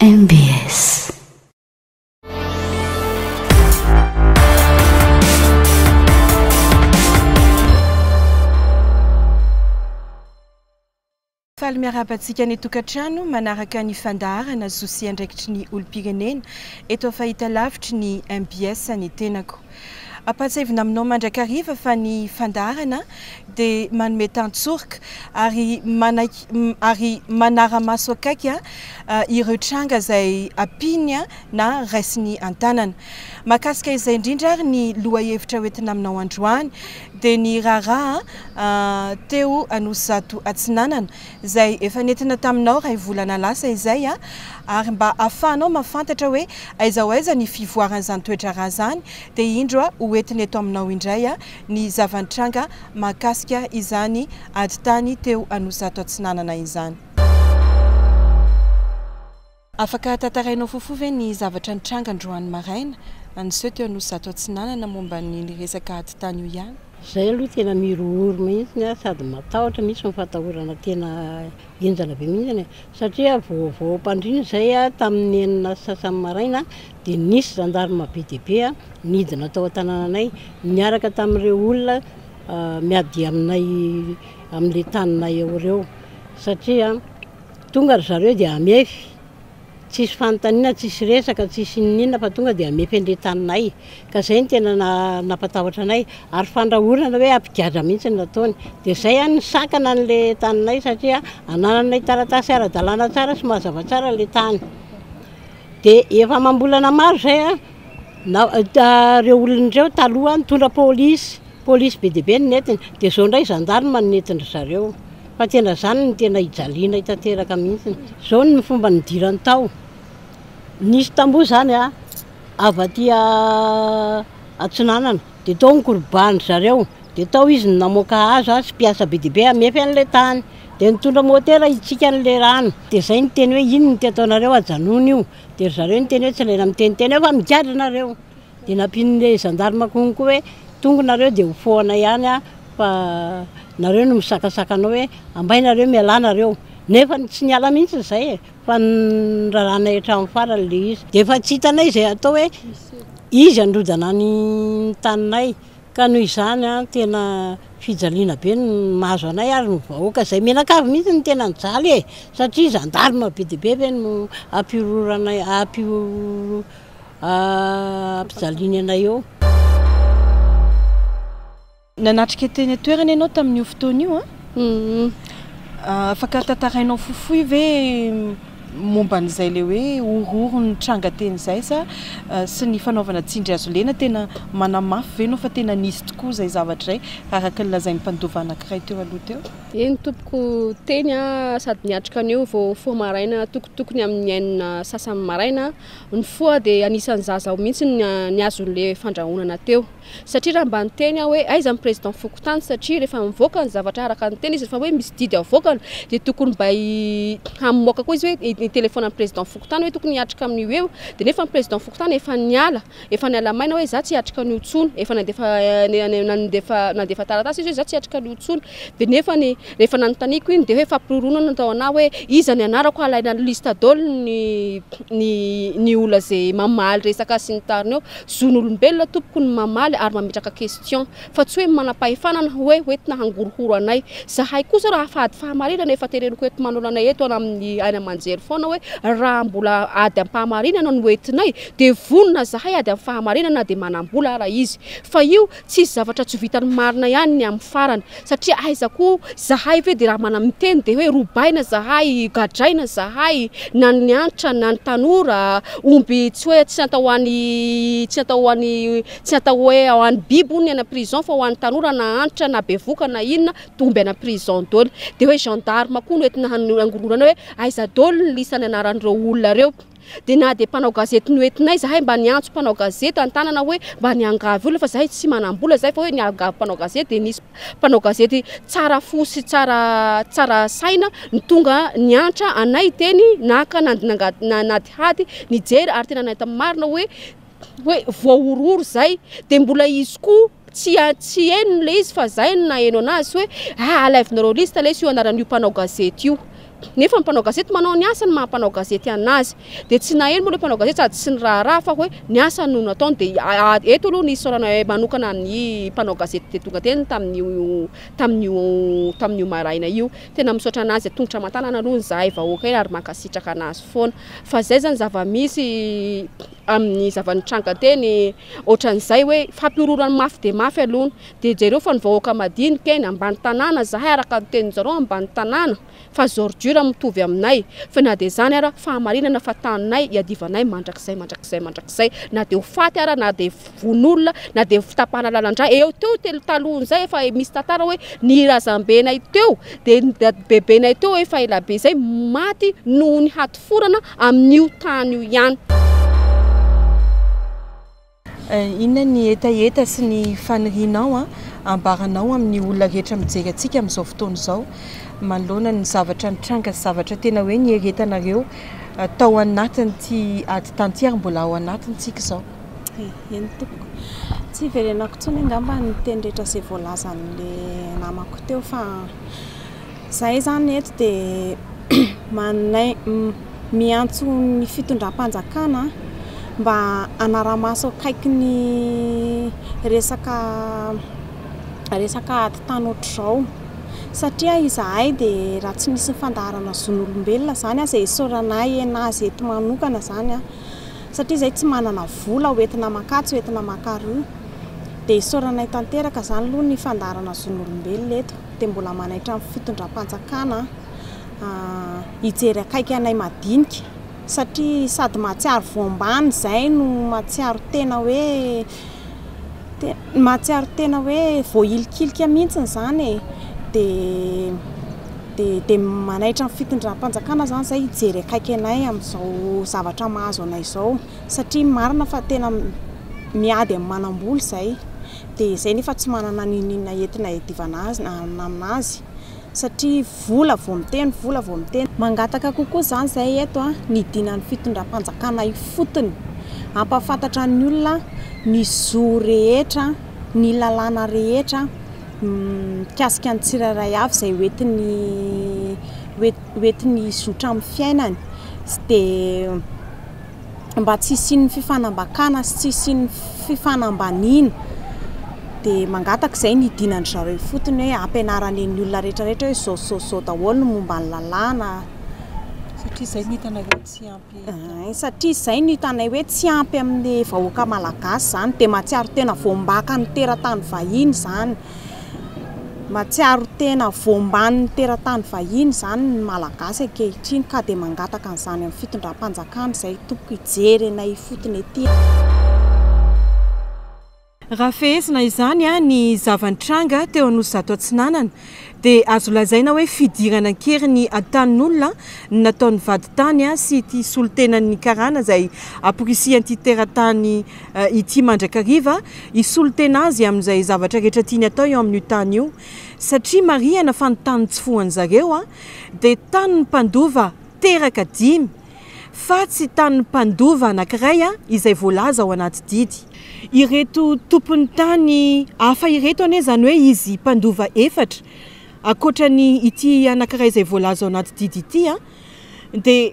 MBS. Faly miarabantsika ny tokantrano manaraka ny fandaharana zosia andraikitry ny olom-pirenena eto fahita lavitry ny MBS ny tenako. Apatsevina aminao mandrakariva fa ny fandaharana dia manome tantsorika ary manara-maso akaiky ireo tranga izay ampiny na raisiny an-tanana. Mahakasika izay indrindra ary ny lohahevitra hoentina aminao androany dia ny raharaha teo Anosizato Atsinanana izay efa nentina taminao ray volana lasa izay ary mba ahafahanao mahafantatra hoe aiza ho aiza ny fivoaran'izany toetra zany dia indro hoentiny eto aminao indray ny zava-nitranga mahakasika izany ady tany teo Anosizato Atsinanana izany. Afaka tantarainao fofoa ve ny zavatra nitranga androany maraina aniseho teo Anosizato Atsinanana momba ny resaka ady tany io ihany? Zay aloha tena mirohoro mihitsy sady matahotra misy mifatahorana tena enjana be mihitsy satria vao mpandriny zay tamin'ny enina sasany maraina dia nisy gendarme be dia be nidina tao an-tanànanay niaraka tamin'ireo olona miady aminay amin'ilay taninay eo ireo satria tonga ry zareo dia amefy tsisy fanontaniana, tsisy resaka, tsisy ninona fa tonga dia amefy an'ilay taninay ka zay ny tena nampatahotra anay ary fandrahorana hoe ampigadra mihitsy ny nataony dia zay ny sakana an'ilay taninay satria anananay taratasy ara-dalàna tsara sy mazava tsara ilay tany dia efa mambolana maro zay reo olon'ireo taloha nitondra polisy be dia be ny netiny dia zao indray gendarme ny netiny zareo fa tena zany ny tena hijaliana hitanteraka mihitsy zao ny fomba nidirany tao. Nisy tamboho zany avy aty Atsinanana dia tao nikorobany zareo dia tao izy namoaka hazo sy mpiasa be dia be amefy an'ilay tany dia nitondra motera hitsika an'ilay rano dia zay ny teny hoe ino ny tataonareo ajanona io dia zareo ny teny hoe tsy ilaina miteniteny fa migadra nareo dia nampian'ilay gendarme konko hoe tonga nareo dia ho foana ihany fa nareo no misakasakanao hoe ambainareo mialanareo nefa tsy niala mihitsy zay fa niraranay hatramin'ny farany le izy dia efa tsy hitanay izay atao hoe izy androdana ny taninay ka noho izany tena fijaliana be ny mahazo anay ary ny vahoaka izay menakavy mihitsy ny tena nijaly satria gendarme be dia be no ampiroranay ampijaliany anay eo. Nanatrika teny toerana ianao tamin'io fotoana io afaka tantarainao fofoa ve momba n'izay le hoe ororo ny tranga teny izay sa sy ny fanaovana tsindry azo lena tena manamafy ve no fa tena nisy tokoa izay zavatra izay araka ny lazain'ny mpandova anankiray teo aloha teo? Eny tompoko teny sady niatrika an'io vao foa maraina tokotokony amin'ny enina sasany maraina ny foa dia anisan'ny zaza mihitsy ny azon'ilay fandrahonana teo satria raha mba niteny hoe aiza amin'ny président Fokotany satria rehefa mivoaka ny zavatra araka ny teny izy rehefa hoe misy didy avoakana dia tokony mba hamoaka koa izy hoe telefona amin'ny président Fokotany hoe tokony hiatrika amin'io eo dia nefa ny président Fokotany efa niala maina hoe za tsy hiatrika an'io tsony efa nandefa taratasy izy hoe za tsy hiatrika an'io tsony dia nefa rehefa nanontaniako iny dia hoe fampiroronana tao ana hoe iza ny anarako alaina lista dolo ny olona zay mamaly resaka sy ny tariny eo zon'olombelona tompoko ny mamaly ary mametraka question fa tsy hoe manam-pahefanana hoe hoentina hangorohoro anay zahay kosa raha afahady fahamarinana efa tereniko eto manolo anay eto amin'ny aina manjery foana hoe raha mbola ady am-pahamarinana no hoentinay dia vonona zahay ady amin'ny fahamarinana dia manambola ara izy fa io tsisy zavatra tsy vitany marina ihany ny amin'ny farany satria aiza koa zahay ve dia raha manamiteny dia hoe robaina zahay gadraina zahay na ny antitra na ny tanora omby tsy hoe tsy natao hoe ao an'ny biby ny ana prison fa ho an'ny tanora na antitra na bevoka na inona tomby ana prison dolo dia hoe gendarme koa no entina angororana hoe aiza dolo ny lisany anaran'ireo olona reo dia na dia mpanao gazety no entinay zahay mba niantso mpanao gazety an-tanana hoe mba niangavy olona fa zahay tsy manambola zay fa hoe niangavy mpanao gazety dia nisy mpanao gazety tsara fo sy tsara saina ny tonga niantra anay teny naka nadihady nijery ary tena nahita marina hoe voaororo zay dia mbola izy koa tsy eno le izy fa zay na eno anazy hoe alaivinareo lista le sy io anaran'io mpanao gazety io nefa ny mpanao gazety manao ny asany mampanao gazety anazy dia tsy naheno moa le mpanao gazety sady tsy ny raharaha fa hoe ny asany no nataony dia eto aloha ny sorana manokana ny mpanao gazety dia tonga teny tamin'io maraina io tena misaotra anazy tongotra aman-tanana aloha ny zahay vahoaka iny ary mankasitraka anazy foana fa zay zany zava-misy amin'ny zavanitranga teny ohatran'izay hoe fampiororany mafy dia mafy aloha dia jereo fa ny vahoaka madinika eny ambany tanàna zahay araka ny teninjareo ambany tanàna fa zordura mitovy aminay fa na dia zany ara fahamarinana fa taninay iadivanay mandrakizay na dia ho faty ara na dia von'olona na dia fitapahana lalandra eo teo telo talohany efa misy tantara hoe ny razambenay teo dia bebenay teo efa elabe zay maty noho ny hatoforana amin'io tany io ihany. Inona ny etaeta sy ny fanirianao ambaranao amin'ny olona rehetra mijery antsika amin'izao fotoana izao manoloana ny zavatra nitranga sy zavatra tena hoe nieretanareo tao anatin'ity ady tantiara mbola ao anatintsika izao. Eny tompoko tsy verenako tsony angamba ny teny rehetra izay voalazan'le namako teo fa zahay zany eto dia manay miantso ny fitondram-panjakana mba anara-maso akaiky ny resaka ady tany ohatr'izao satria izahay dia raha tsy nisy fandaharana zon'olombelona zany izay isoranay enazy eto manokana zany satria izay tsy manana vola hoentina makatsy hoentina makaroa dia isoranay tanteraka zany aloha ny fandaharana zon'olombelona eto dia mbola manaitra amin'ny fitondram-panjakana hijery akaiky anay madinika satria sady mahatsiaro voambany zay no mahatsiaro tena hoe voailikilika mihitsy zany dia manaitra amin'ny fitondram-panjakana zany zay hijery akaiky anay amin'izao zavatra mahazo anay izao satria marina fa tena miady amin'ny manam-bola zay dia zay nefa tsy manana ninina entina iadivana azy aminazy satria vola vao miteny mangataka kokoa zany zay eto nidina ny fitondram-panjakana io fotony ampafantatra ny olona ny zo rehetra ny lalàna rehetra mikasika ny tsirairay avy zay hoetiny zotra amin'ny fiainany dia mba tsy isian'ny fifanambakana sy tsy isian'ny fifanambaniana dia mangataka izay nidinany zareo fotony hoe ampianarany ny olona rehetrarehetra hoe zao daholo no momba ny lalàna satria izay nitanareo tsy ampy satria izay nitanay hoe tsy ampy amin'ny vahoaka malagasy zany dia mahatsiaro tena voambaka ny teratany vahiny zany mahatsiaro tena voambany ny teratany vahiny zany ny malagasy ankehitriny ka dia mangataka an'izany amin'ny fitondram-panjakana izay tompoko hijery anay fotony ety. Raha fehezina izany ny zavanitranga teo Anosizato Atsinanana dia azo lazaina hoe fidirana kely ny atanin'olona nataon'ny vaditany sy ity solotenan'ny karana izay aporisian'ity teratany ity mandrakariva isolotena azy amin'izay zavatra rehetra tiany atao eo amin'io tany io satria marihana fa ny tany tsy fohan'ny zareo dia tany ny mpandova teraka 5 fa tsy tany ny mpandova anankiray izay voalaza ao anaty didy. Ireto tompony tany hafa ireto ane zany hoe izy mpandova 4 akoatra ny ity anankiray izay voalaza ao anaty didy ity dia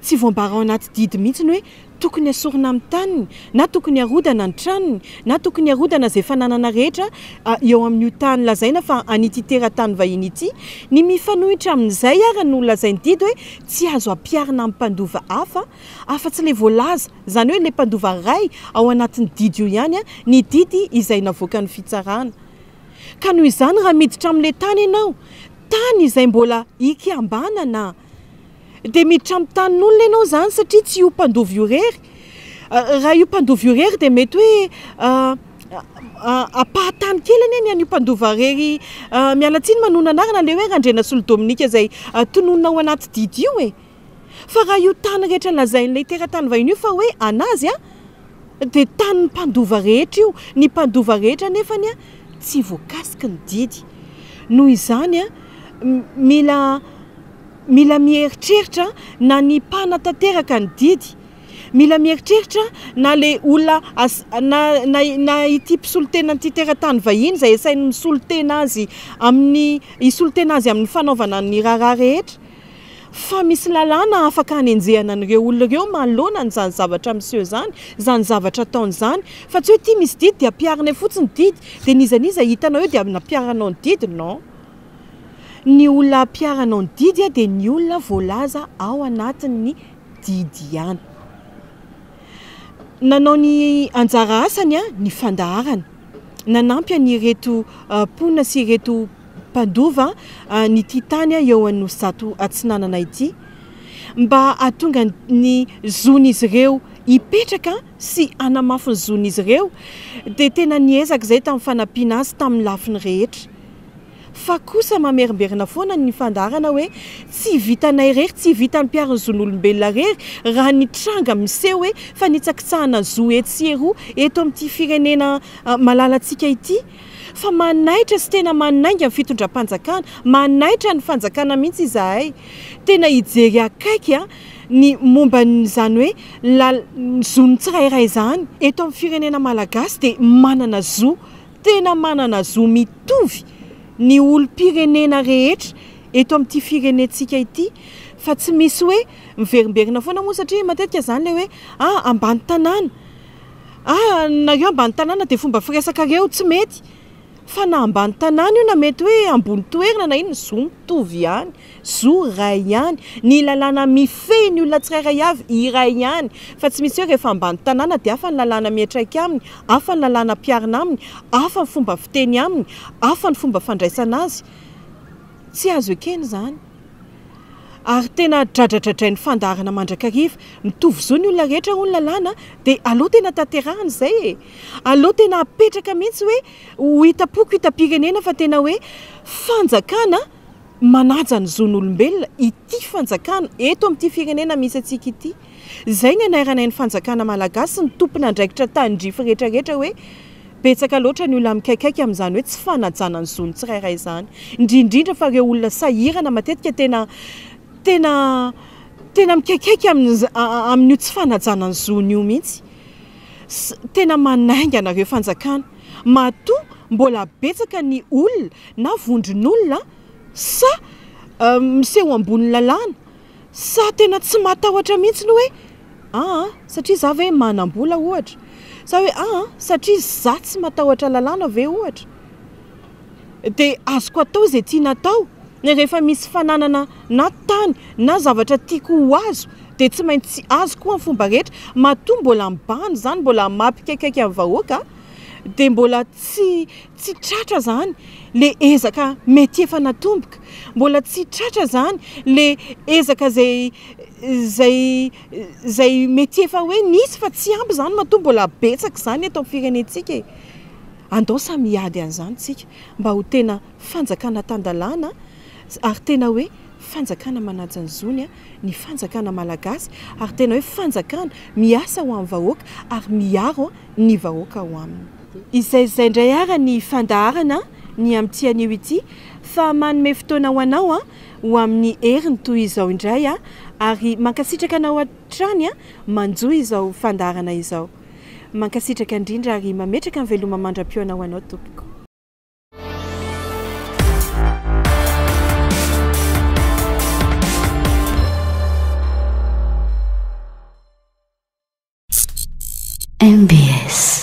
tsy voambara ao anaty didy mihitsy hoe tokony asorina amin'ny taniny na tokony arodana ny tranony na tokony arodana izay fananana rehetra eo amin'io tany lazaina fa an'ity teratany vahiny ity ny mifanohitra amin'izay ary no lazainy didy hoe tsy azo ampiarina amin'ny mpandova afa-tsy ilay voalaza zany hoe ilay mpandova ray ao anatin'ny didy io ihany ny didy izay navoaka ny fitsarana ka noho izany raha miditra amin'ilay tany ianao tany izay mbola iky ambanana dia miditra amin'ny tanin'olona ianao zany satria tsy io mpandova io rery raha io mpandova io rery dia mety hoe apahatany kely anie an'io mpandova rery mialatsiny manona anarana le hoe Randrena Solodominika izay tononona ao anaty didy io fa raha io tany rehetra lazain'ilay teratany vahiny io fa hoe anazy dia tany ny mpandova rehetra io ny mpandova rehetra nefany tsy voakasiky ny didy noho izany mila mieritreritra na ny mpana tanteraka ny didy mila mieritreritra na le olona na ity mpisolotena n'ity teratany vahiny izay esainy misolotena azy amin'ny fanaovana ny raharaha rehetra fa misy lalàna afaka hanenjehana an'ireo olona ireo manoloana n'izany zavatra miseho zany zany zavatra ataony zany fa tsy hoe ity misy didy dia ampiarina fotsiny didy dia nizaniza hitanao eo dia nampiaranao ny didy non ny olona ampiaranao ny didy a dia ny olona voalaza ao anatin'ny didy ihany nanao ny anjara asany a ny fandaharana nanampy an'ireto mponina sy ireto mpandova ny titany eo an'ny zato atsinanana ity mba atonga ny zon'izy ireo hipetraka sy anamafy ny zon'izy ireo dia tena niezaka izay tamin'ny fanampiana azy tamin'ny lafiny rehetra fa kosa mamerimberina foana ny fandarana hoe tsy vitanay rery tsy vita ny mpiariny zon'olombelona rery raha nitranga miseho hoe fa nitsakitsahana zo etsieroa eto amin'ity firenena malalantsika ity fa manaitra sy tena manainga ny fitondram-panjakana manaitra ny fanjakana mihitsy izahay tena hijery akaiky ny momba n'izany hoe zo ny tsirairay izany eto amin'ny firenena malagasy dia manana zo tena manana zo mitovy ny olo-pirenena rehetra eto amin'ity firenentsika ity fa tsy misy hoe miverimberina foana moa satria matetika izany le hoe ambany tanàna nareo ambany tanàna dia fomba firesakareo tsy mety fa na ambany tanàna io na mety hoe ambony toerana na ino zo mitovy ihany zo ray ihany ny lalàna mifehy ny olona tsirairay avy iray ihany fa tsy misy hoe rehefa ambany tanàna dia hafa ny lalàna miatraika aminy hafa ny lalàna mpiarina aminy hafa ny fomba fiteny aminy hafa ny fomba fandraisana azy tsy azo ekeny izany ary tena dradradradrain'ny fandaharana mandrakariva mitovy zo ny olona rehetra ho ny lalàna dia aloha tena tanterahana izay aloha tena apetraka mihitsy hoe ho hitapoko hitam-pirenena fa tena hoe fanjakana manaja ny zon'olombelona ity fanjakana eto amin'ity firenena misy atsika ity izay ny anairanay ny fanjakana malagasy ny tompona andraikitra tandrify rehetrarehetra hoe betsaka loatra ny olona mikaikaiky amin'izany hoe tsy fanajana ny zony tsirairay izany indrindrindra fa ireo olona sahirana matetika tena mikaikaiky amin'io tsy fanajana ny zony io mihitsy tena manainga anareo fanjakana matoa mbola betsaka ny olona na vondron'olona sa miseho ambony lalàna sa tena tsy matahotra mihitsy no hoe satria za ve manam-bola ohatra sa hoe satria za tsy matahotra lalàna ve ohatra dia azoko atao izay tiana atao rehefa misy fananana na tany na zavatra tiako ho azo dia tsy maintsy azo koa amin'ny fomba rehetra matoa mbola mibany zany mbola mampikaikaiky amin'ny vahoaka dia mbola tsy tratra zany le ezaka mety efa natomboka mbola tsy tratra zany le ezaka zay mety efa hoe nisy fa tsy ampy zany matoa mbola betsaka zany eto amin'ny firenentsika andao samy miady an'izany tsika mba ho tena fanjakana tandalàna ary tena hoe fanjakana manaja ny zony ny fanjakana malagasy ary tena hoe fanjakana miasa ho amin'ny vahoaka ary miaro ny vahoaka ho aminy izay indray ara ny fandaharana ny amin'ity anio ity fa manome fotoana ho anao ho amin'ny heriny toy izao indray ary mankasitraka anao hatrany manjoa izao fandaharana izao mankasitraka indrindra ary mametraka ny veloma mandram-pioana ho anao tompoko MBS